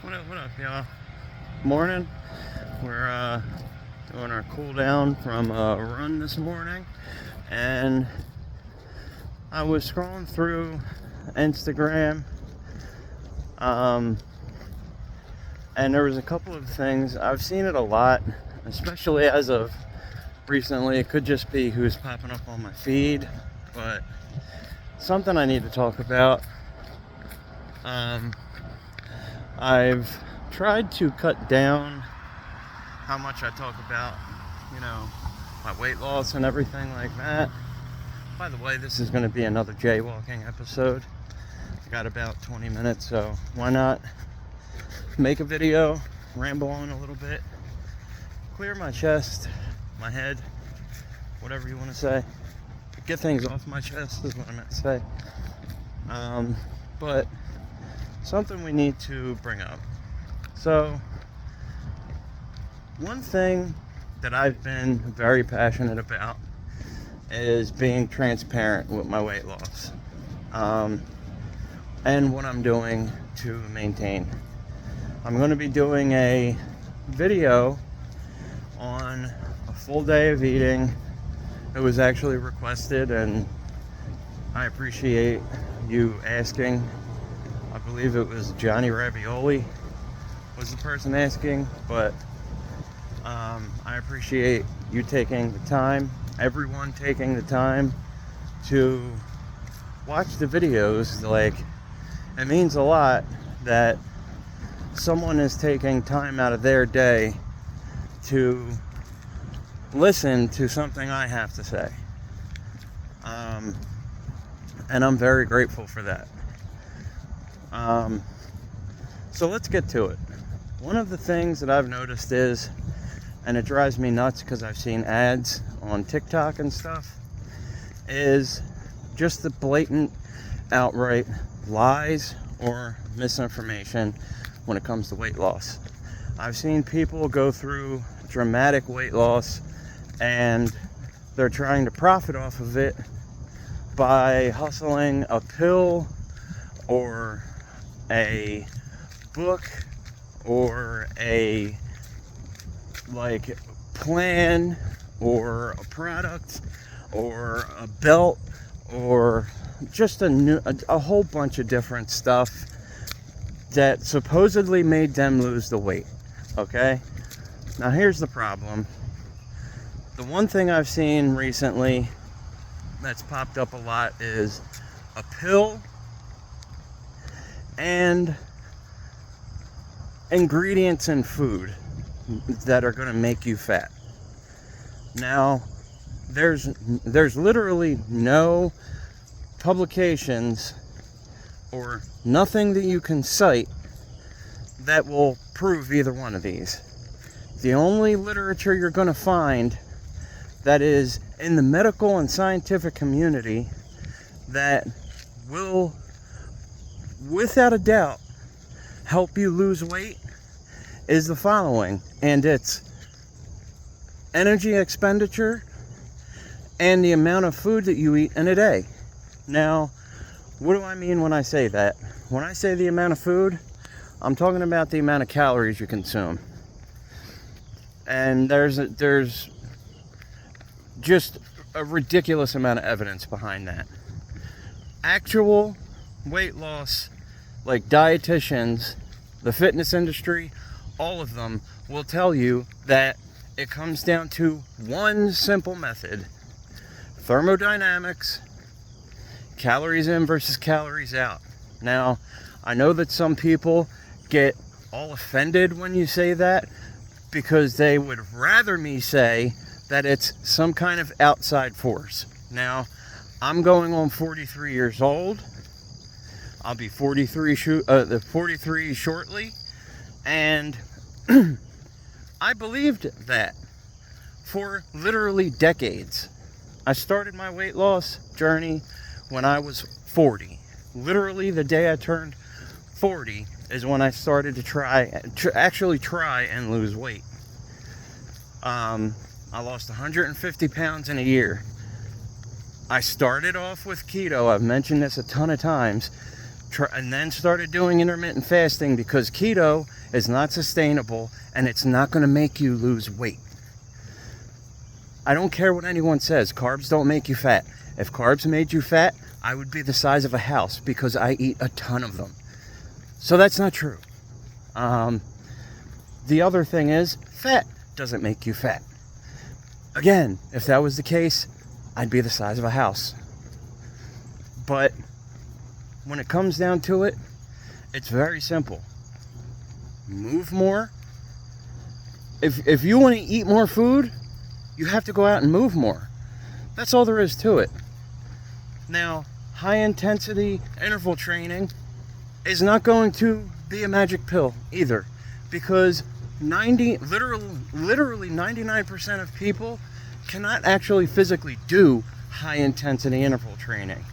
What up, y'all? Morning. We're doing our cool down from a run this morning, and I was scrolling through Instagram, and there was a couple of things. I've seen it a lot, especially as of recently. It could just be who's popping up on my feed, but something I need to talk about. I've tried to cut down how much I talk about, my weight loss and everything like that. By the way, this is going to be another jaywalking episode. I got about 20 minutes, so why not make a video, ramble on a little bit, clear my chest, my head, whatever you want to say. Get things off my chest is what I meant to say. But something we need to bring up. So, one thing that I've been very passionate about is being transparent with my weight loss, and what I'm doing to maintain. I'm going to be doing a video on a full day of eating. It was actually requested, and I appreciate you asking. I believe it was Johnny Ravioli was the person asking, but I appreciate you taking the time, everyone taking the time to watch the videos. Like, it means a lot that someone is taking time out of their day to listen to something I have to say. And I'm very grateful for that. So let's get to it. One of the things that I've noticed is, and it drives me nuts because I've seen ads on TikTok and stuff, is just the blatant, outright lies or misinformation when it comes to weight loss. I've seen people go through dramatic weight loss and they're trying to profit off of it by hustling a pill or a book or a plan or a product or a belt or just a whole bunch of different stuff that supposedly made them lose the weight. Okay? Now here's the problem. The one thing I've seen recently that's popped up a lot is a pill and ingredients in food that are going to make you fat. Now, there's literally no publications or nothing that you can cite that will prove either one of these. The only literature you're going to find that is in the medical and scientific community that will, without a doubt, help you lose weight is the following, and it's energy expenditure and the amount of food that you eat in a day. Now, what do I mean when I say that? When I say the amount of food, I'm talking about the amount of calories you consume. And there's just a ridiculous amount of evidence behind that. Actual weight loss, like dietitians, the fitness industry, all of them will tell you that it comes down to one simple method: thermodynamics, calories in versus calories out. Now, I know that some people get all offended when you say that because they would rather me say that it's some kind of outside force. Now, I'm going on 43 years old. I'll be 43 shortly, and I believed that for literally decades. I started my weight loss journey when I was 40. Literally the day I turned 40 is when I started to actually try and lose weight. I lost 150 pounds in a year. I started off with keto. I've mentioned this a ton of times. and then started doing intermittent fasting because keto is not sustainable and it's not going to make you lose weight. I don't care what anyone says. Carbs don't make you fat. If carbs made you fat, I would be the size of a house because I eat a ton of them. So that's not true. The other thing is, fat doesn't make you fat. Again, if that was the case, I'd be the size of a house. But when it comes down to it, it's very simple. Move more. If you want to eat more food, you have to go out and move more. That's all there is to it. Now, high intensity interval training is not going to be a magic pill either, because literally 99% of people cannot actually physically do high intensity interval training.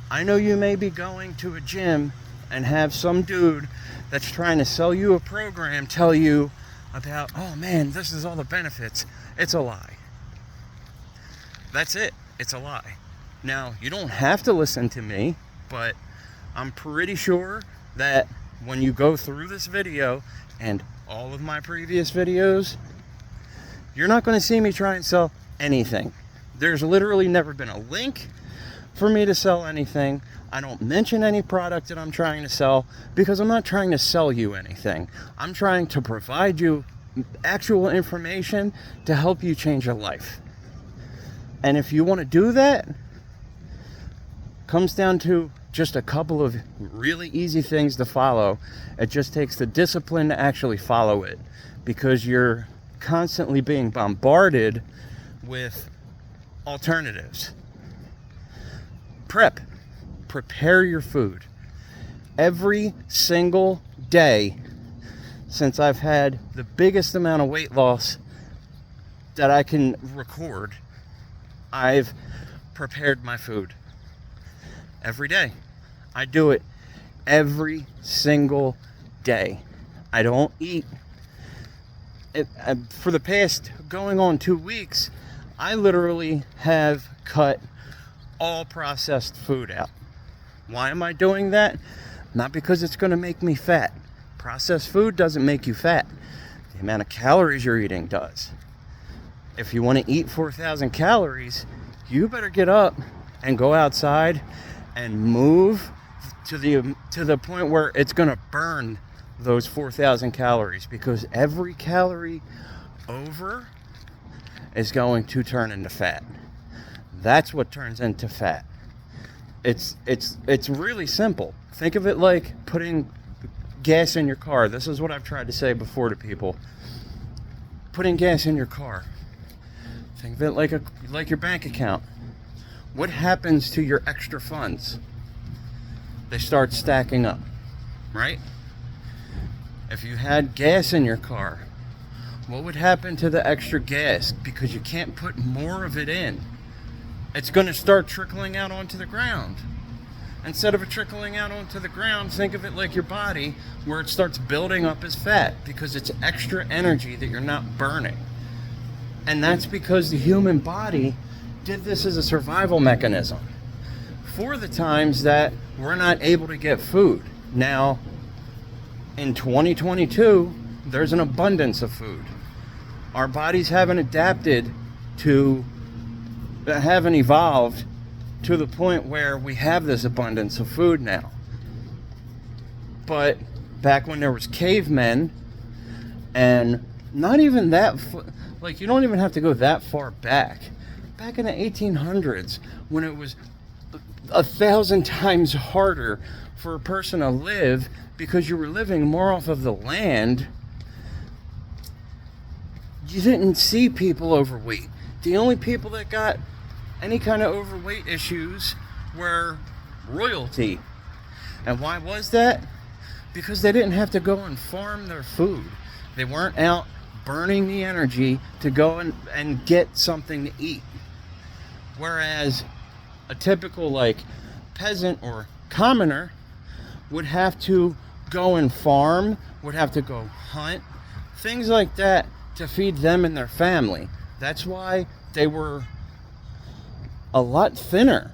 I know you may be going to a gym and have some dude that's trying to sell you a program tell you about, oh man, this is all the benefits. It's a lie. That's it. It's a lie. Now, you don't have to listen to me, but I'm pretty sure that when you go through this video and all of my previous videos, you're not going to see me try and sell anything. There's literally never been a link for me to sell anything. I don't mention any product that I'm trying to sell because I'm not trying to sell you anything. I'm trying to provide you actual information to help you change your life. And if you want to do that, comes down to just a couple of really easy things to follow. It just takes the discipline to actually follow it, because you're constantly being bombarded with alternatives. Prepare your food. Every single day since I've had the biggest amount of weight loss that I can record, I've prepared my food. Every day. I do it every single day. I don't eat. For the past going on 2 weeks, I literally have cut all processed food out. Why am I doing that? Not because it's going to make me fat. Processed food doesn't make you fat. The amount of calories you're eating does. If you want to eat 4,000 calories, you better get up and go outside and move to the point where it's going to burn those 4,000 calories, because every calorie over is going to turn into fat. That's what turns into fat. It's really simple. Think of it like putting gas in your car. This is what I've tried to say before to people. Putting gas in your car. Think of it like your bank account. What happens to your extra funds? They start stacking up, right? If you had gas in your car, what would happen to the extra gas? Because you can't put more of it in. It's going to start trickling out onto the ground. Instead of it trickling out onto the ground, think of it like your body, where it starts building up as fat because it's extra energy that you're not burning. And that's because the human body did this as a survival mechanism for the times that we're not able to get food. Now, in 2022, there's an abundance of food. Our bodies haven't adapted to, haven't evolved to the point where we have this abundance of food now. But back when there was cavemen, and not even that, like, you don't even have to go that far back. Back in the 1800s, when it was 1,000 times harder for a person to live because you were living more off of the land, you didn't see people overweight. The only people that got any kind of overweight issues were royalty. And why was that? Because they didn't have to go and farm their food. They weren't out burning the energy to go and get something to eat. Whereas a typical like peasant or commoner would have to go and farm, would have to go hunt, things like that to feed them and their family. That's why they were a lot thinner.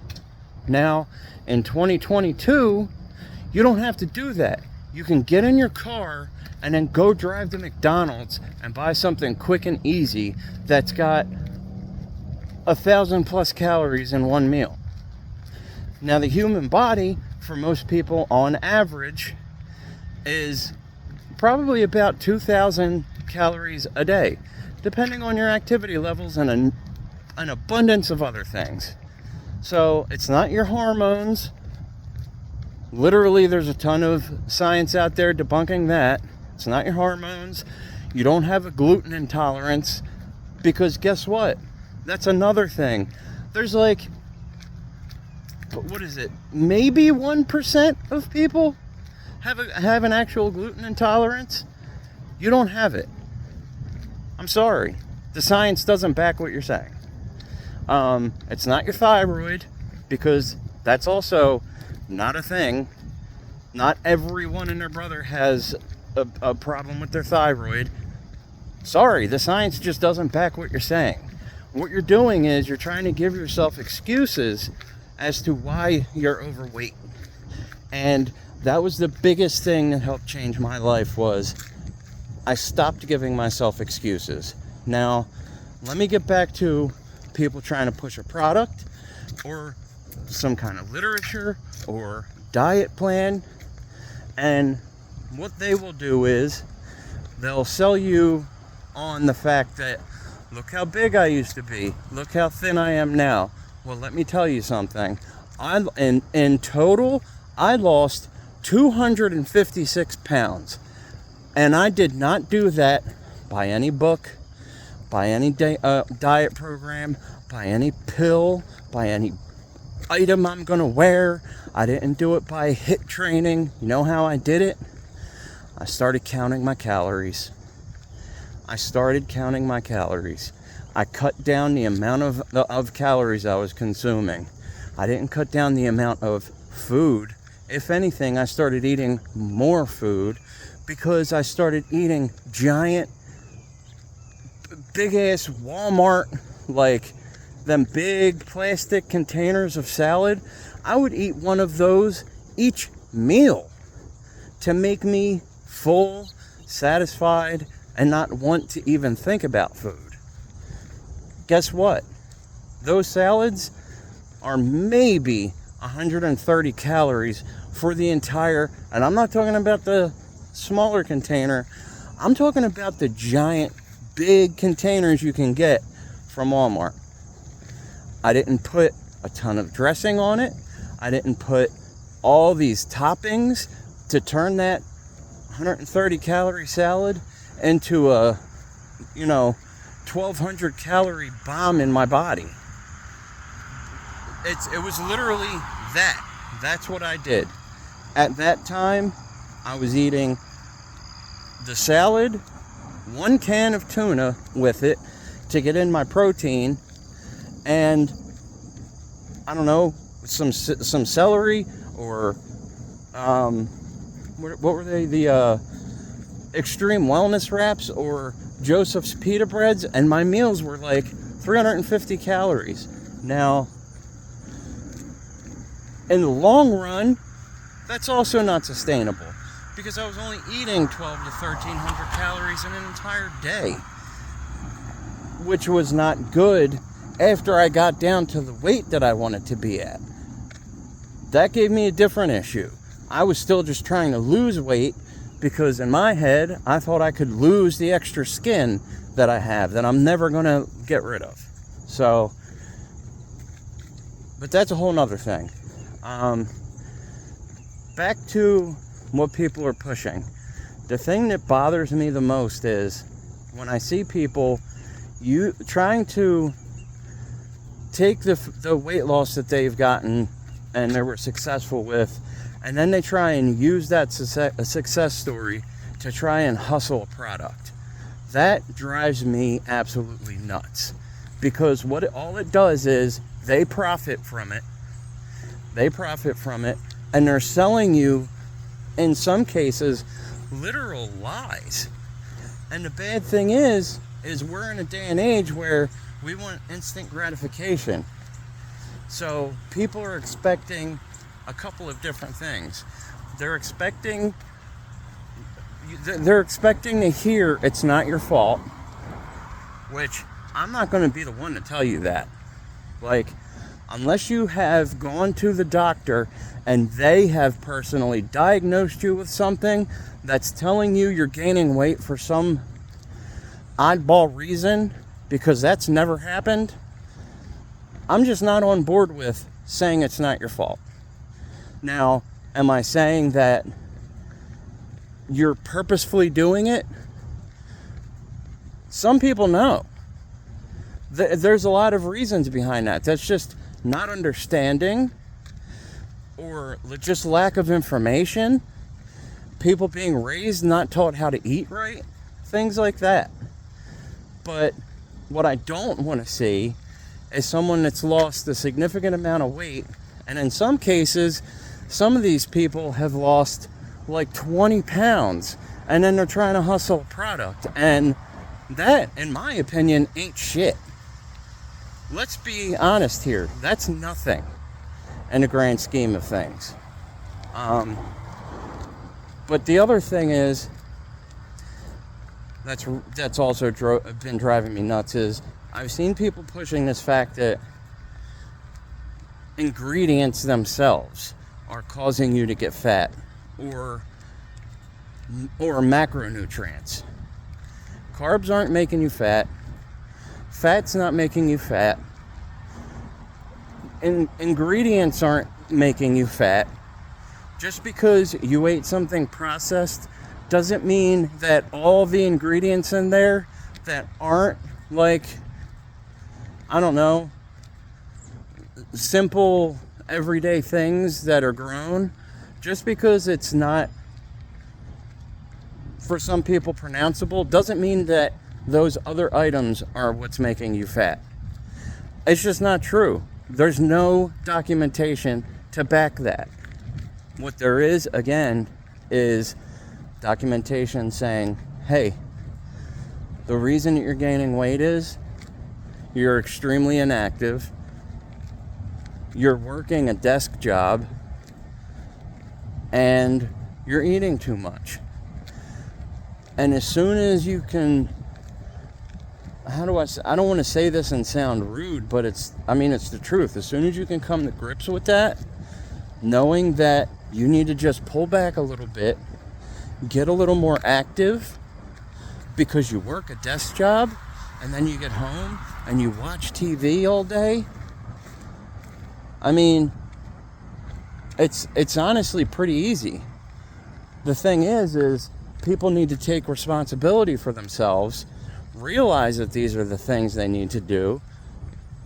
Now, in 2022, You don't have to do that. You can get in your car and then go drive to McDonald's and buy something quick and easy that's got 1,000 plus calories in one meal. Now, the human body, for most people on average, is probably about 2,000 calories a day, depending on your activity levels and an abundance of other things. So it's not your hormones. Literally, there's a ton of science out there debunking that. It's not your hormones. You don't have a gluten intolerance, because guess what? That's another thing. There's like, what is it? Maybe 1% of people have an actual gluten intolerance. You don't have it. I'm sorry. The science doesn't back what you're saying. It's not your thyroid, because that's also not a thing. Not everyone and their brother has a problem with their thyroid. Sorry, the science just doesn't back what you're saying. What you're doing is you're trying to give yourself excuses as to why you're overweight. And that was the biggest thing that helped change my life, was I stopped giving myself excuses. Now, let me get back to people trying to push a product or some kind of literature or diet plan. And what they will do is they'll sell you on the fact that, look how big I used to be, look how thin I am now. Well, let me tell you something. In total, I lost 256 pounds. And I did not do that by any book, by any diet program, by any pill, by any item I'm going to wear. I didn't do it by HIIT training. You know how I did it? I started counting my calories. I cut down the amount of calories I was consuming. I didn't cut down the amount of food. If anything, I started eating more food, because I started eating giant, big-ass Walmart, like them big plastic containers of salad. I would eat one of those each meal to make me full, satisfied, and not want to even think about food. Guess what? Those salads are maybe 130 calories for the entire, and I'm not talking about the smaller container, I'm talking about the giant, big containers you can get from Walmart. I didn't put a ton of dressing on it. I didn't put all these toppings to turn that 130 calorie salad into a, 1,200 calorie bomb in my body. It was literally that. That's what I did. At that time, I was eating the salad, 1 can of tuna with it to get in my protein, and I don't know, some celery, or what were they? The extreme wellness wraps, or Joseph's pita breads, and my meals were like 350 calories. Now, in the long run, that's also not sustainable, because I was only eating 12 to 1,300 calories in an entire day, which was not good after I got down to the weight that I wanted to be at. That gave me a different issue. I was still just trying to lose weight, because in my head, I thought I could lose the extra skin that I have, that I'm never going to get rid of. So, but that's a whole nother thing. Back to what people are pushing. The thing that bothers me the most is when I see people trying to take the weight loss that they've gotten and they were successful with, and then they try and use that success story to try and hustle a product. That drives me absolutely nuts, because all it does is they profit from it. And they're selling you, in some cases, literal lies. And the bad thing is we're in a day and age where we want instant gratification. So people are expecting a couple of different things. they're expecting to hear it's not your fault, which I'm not going to be the one to tell you that. Like, unless you have gone to the doctor and they have personally diagnosed you with something that's telling you you're gaining weight for some oddball reason, because that's never happened, I'm just not on board with saying it's not your fault. Now, am I saying that you're purposefully doing it? Some people know. There's a lot of reasons behind that. That's just not understanding, or just lack of information, people being raised not taught how to eat right, things like that. But what I don't want to see is someone that's lost a significant amount of weight, and in some cases, some of these people have lost like 20 pounds, and then they're trying to hustle a product, and that, in my opinion, ain't shit. Let's be honest here. That's nothing in the grand scheme of things. But the other thing is, that's also been driving me nuts, is I've seen people pushing this fact that ingredients themselves are causing you to get fat, or macronutrients. Carbs aren't making you fat. Fat's not making you fat. Ingredients aren't making you fat. Just because you ate something processed doesn't mean that all the ingredients in there that aren't, like, I don't know, simple everyday things that are grown, just because it's not, for some people, pronounceable, doesn't mean that those other items are what's making you fat. It's just not true. There's no documentation to back that. What there is, again, is documentation saying, hey, the reason that you're gaining weight is you're extremely inactive, you're working a desk job, and you're eating too much. And as soon as you can, I don't want to say this and sound rude, but it's the truth. As soon as you can come to grips with that, knowing that you need to just pull back a little bit, get a little more active, because you work a desk job, and then you get home and you watch TV all day. I mean, it's honestly pretty easy. The thing is people need to take responsibility for themselves, realize that these are the things they need to do,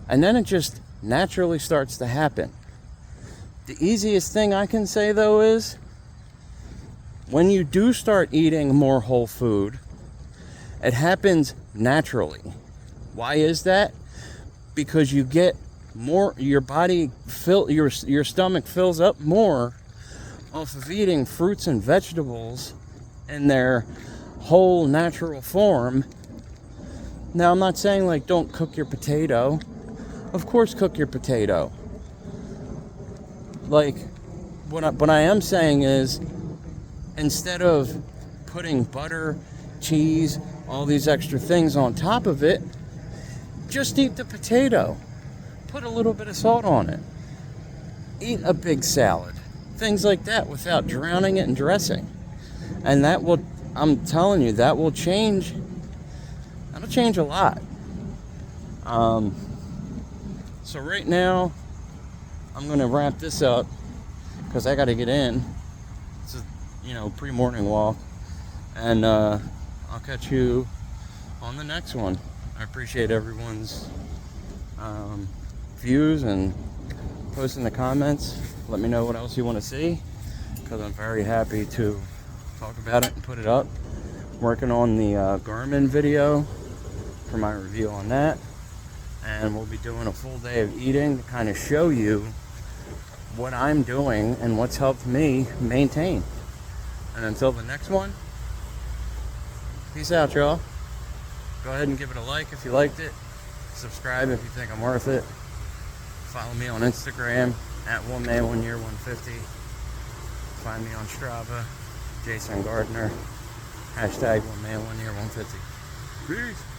and then it just naturally starts to happen. The easiest thing I can say, though, is when you do start eating more whole food, it happens naturally. Why is that? Because you get more, your stomach fills up more off of eating fruits and vegetables in their whole natural form. Now, I'm not saying, like, don't cook your potato. Of course, cook your potato. Like, what I am saying is, instead of putting butter, cheese, all these extra things on top of it, just eat the potato. Put a little bit of salt on it. Eat a big salad. Things like that, without drowning it in dressing. And that will, I'm telling you, that will change. That'll change a lot. So right now, I'm going to wrap this up, because I got to get in. It's a, pre-morning walk. And I'll catch you on the next one. I appreciate everyone's views and posting the comments. Let me know what else you want to see, because I'm very happy to talk about it and put it up. Working on the Garmin video for my review on that, and we'll be doing a full day of eating to kind of show you what I'm doing and what's helped me maintain. And until the next one, peace out, y'all. Go ahead and give it a like if you liked it. Subscribe if you think I'm worth it. Follow me on Instagram at 1May1Year150. find me on Strava, Jason Gardner, hashtag 1man 1 year 150. Peace.